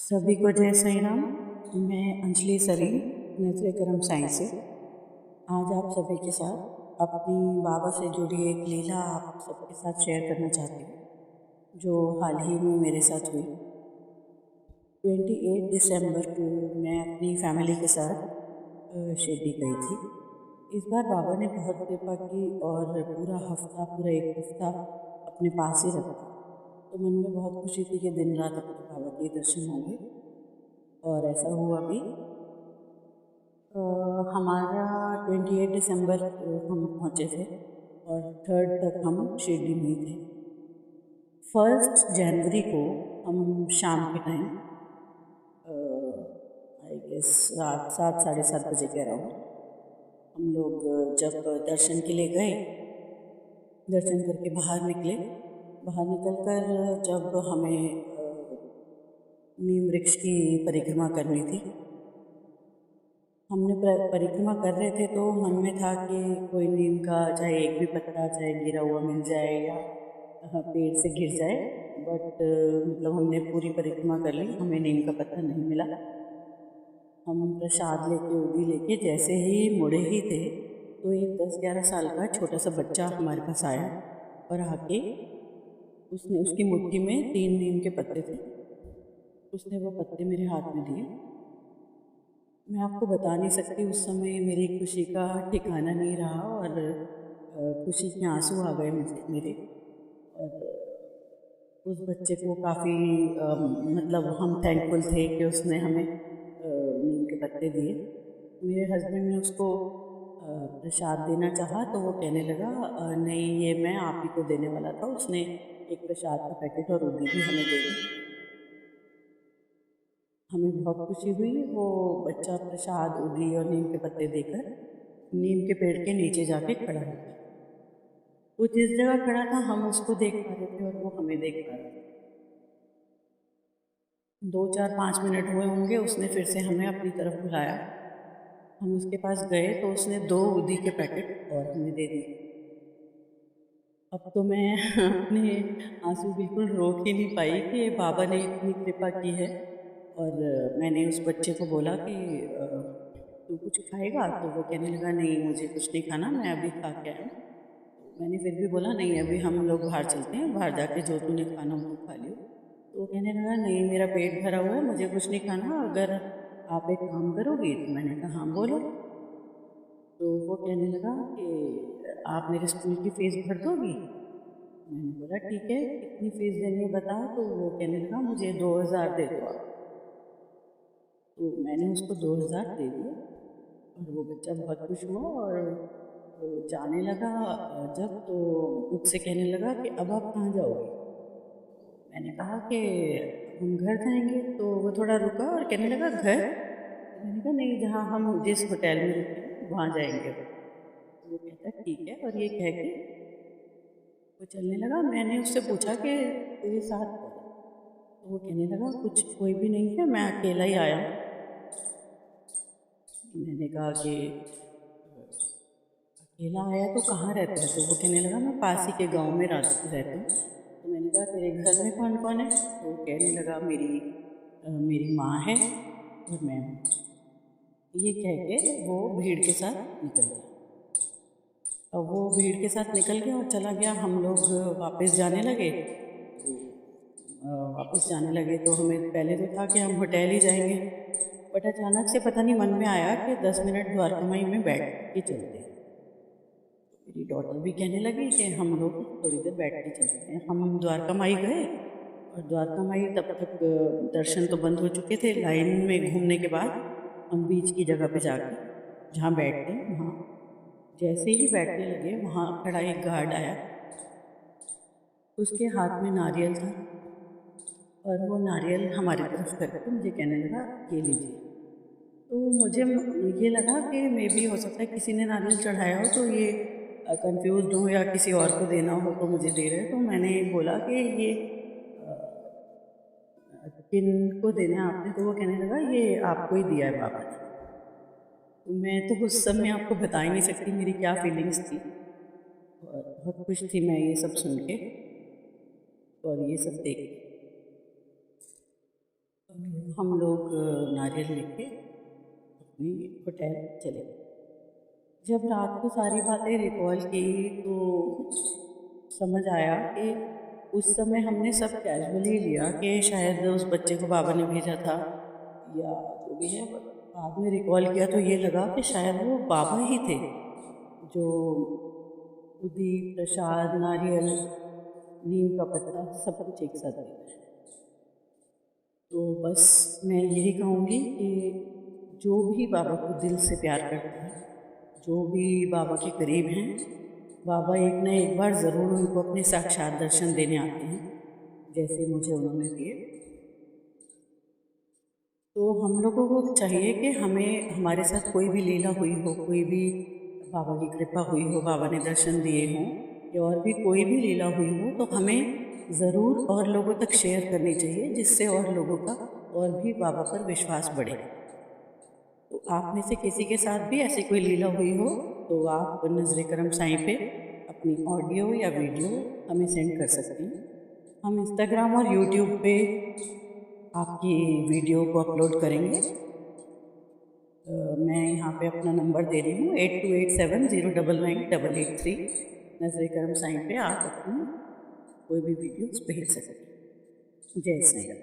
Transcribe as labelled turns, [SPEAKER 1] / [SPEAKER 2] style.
[SPEAKER 1] सभी को जय साईं राम। मैं अंजलि सरीन, नजरे करम साईं से आज आप सभी के साथ अपनी बाबा से जुड़ी एक लीला आप सबके साथ शेयर करना चाहती हूँ, जो हाल ही में मेरे साथ हुई। 28 दिसंबर को मैं अपनी फैमिली के साथ शिरडी गई थी। इस बार बाबा ने बहुत कृपा की और पूरा एक हफ्ता अपने पास ही रखा। तो मन में बहुत खुशी थी कि दिन रात अपने बाबा के दर्शन होंगे, और ऐसा हुआ भी। हमारा 28 दिसंबर हम पहुँचे थे और 3rd तक हम शिरडी में ही थे। 1 जनवरी को हम शाम के टाइम आई गेस रात 7-7:30 बजे के अराउंड हम लोग जब दर्शन के लिए गए, दर्शन करके बाहर निकले। बाहर निकल कर जब हमें नीम वृक्ष की परिक्रमा करनी थी, हमने परिक्रमा कर रहे थे तो मन में था कि कोई नीम का चाहे एक भी पत्ता चाहे गिरा हुआ मिल जाए या पेड़ से गिर जाए, बट मतलब हमने पूरी परिक्रमा कर ली, हमें नीम का पत्ता नहीं मिला। हम प्रसाद लेके उदी लेके जैसे ही मुड़े ही थे तो एक 10-11 साल का छोटा सा बच्चा हमारे पास आया और आके उसने उसकी मुट्ठी में 3 नीम के पत्ते थे। उसने वो पत्ते मेरे हाथ में दिए। मैं आपको बता नहीं सकती, उस समय मेरी खुशी का ठिकाना नहीं रहा और खुशी के आंसू आ गए मुझे मेरे। और उस बच्चे को काफ़ी मतलब हम थैंकफुल थे कि उसने हमें नीम के पत्ते दिए। मेरे हस्बैंड ने उसको प्रसाद देना चाहा तो वो कहने लगा नहीं, ये मैं आप ही को देने वाला था। उसने एक प्रसाद का पैकेट और उदी भी हमें दे दी। हमें बहुत खुशी हुई। वो बच्चा प्रसाद, उदी और नीम के पत्ते देकर नीम के पेड़ के नीचे जाके खड़ा हो गया। वो जिस जगह खड़ा था हम उसको देख पा रहे थे और वो हमें देख पा रहे थे। 2-4-5 मिनट हुए होंगे, उसने फिर से हमें अपनी तरफ बुलाया। हम उसके पास गए तो उसने 2 उदी के पैकेट और हमें दे दिए। अब तो मैं अपने आंसू बिल्कुल रोक ही नहीं पाई कि बाबा ने इतनी कृपा की है। और मैंने उस बच्चे को बोला कि तू कुछ खाएगा? तो वो कहने लगा नहीं, मुझे कुछ नहीं खाना, मैं अभी खा के आया हूँ। मैंने फिर भी बोला नहीं, अभी हम लोग बाहर चलते हैं, बाहर जाके जो तूने खाना हो खा लियो। तो वो कहने लगा नहीं, मेरा पेट भरा हुआ है, मुझे कुछ नहीं खाना, अगर आप एक काम करोगी? तो मैंने कहा हाँ बोलो। तो वो कहने लगा कि आप मेरे स्कूल की फ़ीस भर दोगी? मैंने बोला ठीक है, कितनी फ़ीस देनी है बताओ। तो वो कहने लगा मुझे 2000 दे दो आप। तो मैंने उसको 2000 दे दिए और वो बच्चा बहुत खुश हुआ और वो जाने लगा। जब तो मुझसे कहने लगा कि अब आप कहाँ जाओगे? मैंने कहा कि हम घर जाएंगे। तो वो थोड़ा रुका और कहने लगा घर? तो मैंने कहा नहीं, जहाँ हम जिस होटल में रुके हैं वहाँ जाएंगे। तो वो कहता ठीक है, और ये कह के वो चलने लगा। मैंने उससे पूछा कि तेरे साथ कौन है? तो वो कहने लगा कुछ कोई भी नहीं है, मैं अकेला ही आया हूँ। मैंने कहा कि अकेला आया तो कहाँ रहता है? तो वो कहने लगा मैं पास ही के गांव में रहता हूँ। तो मैंने कहा तेरे घर में कौन कौन है? तो वो कहने लगा मेरी माँ है और मैं हूँ। ये कह के वो भीड़ के साथ निकल गया। और वो भीड़ के साथ निकल गया और चला गया। हम लोग वापस जाने लगे। वापस जाने लगे तो हमें पहले तो था कि हम होटल ही जाएंगे, बट अचानक से पता नहीं मन में आया कि 10 मिनट द्वारकामाई में बैठ के चलते हैं। मेरी डॉटर भी कहने लगी कि हम लोग थोड़ी देर बैठ के चलते हैं। हम द्वारकामाई गए और द्वारकामाई तब तक दर्शन तो बंद हो चुके थे। लाइन में घूमने के बाद हम बीच की जगह पे जाके जहाँ बैठते हैं वहाँ जैसे ही बैठने लगे, वहाँ खड़ा एक गार्ड आया। उसके हाथ में नारियल था और वो नारियल हमारी तरफ करके मुझे कहने लगा ये लीजिए। तो मुझे ये लगा कि मे बी हो सकता है किसी ने नारियल चढ़ाया हो तो ये कंफ्यूज हूँ या किसी और को देना हो तो मुझे दे रहे। तो मैंने बोला कि ये किन को देना है आपने? तो वो कहने लगा ये आपको ही दिया है बाबा ने। तो मैं तो उस समय आपको बता ही नहीं सकती मेरी क्या फीलिंग्स थी। और बहुत खुश थी मैं ये सब सुन के और ये सब देख के। हम लोग नारियल लेके अपनी होटल चले गए। जब रात को सारी बातें रिकॉल की तो समझ आया कि उस समय हमने सब कैजुअली लिया कि शायद उस बच्चे को बाबा ने भेजा था या जो भी है। बाद में रिकॉल किया तो ये लगा कि शायद वो बाबा ही थे जो उदी प्रसाद नारियल नीम का पत्ता सब कुछ एक साथ दे रहे हैं। तो बस मैं यही कहूँगी कि जो भी बाबा को दिल से प्यार करता है, जो भी बाबा के करीब हैं, बाबा एक न एक बार ज़रूर उनको अपने साक्षात दर्शन देने आते हैं, जैसे मुझे उन्होंने दिए। तो हम लोगों को चाहिए कि हमें हमारे साथ कोई भी लीला हुई हो, कोई भी बाबा की कृपा हुई हो, बाबा ने दर्शन दिए हों या और भी कोई भी लीला हुई हो, तो हमें ज़रूर और लोगों तक शेयर करनी चाहिए, जिससे और लोगों का और भी बाबा पर विश्वास बढ़े। तो आप में से किसी के साथ भी ऐसी कोई लीला हुई हो तो आप नज़र करम साईं पे अपनी ऑडियो या वीडियो हमें सेंड कर सकते हैं। हम इंस्टाग्राम और यूट्यूब पे आपकी वीडियो को अपलोड करेंगे। मैं यहाँ पे अपना नंबर दे रही हूँ 8287099883। नज़र करम साईं पे आप अपनी कोई भी वीडियोस भेज सकते हैं। जय साईं राम।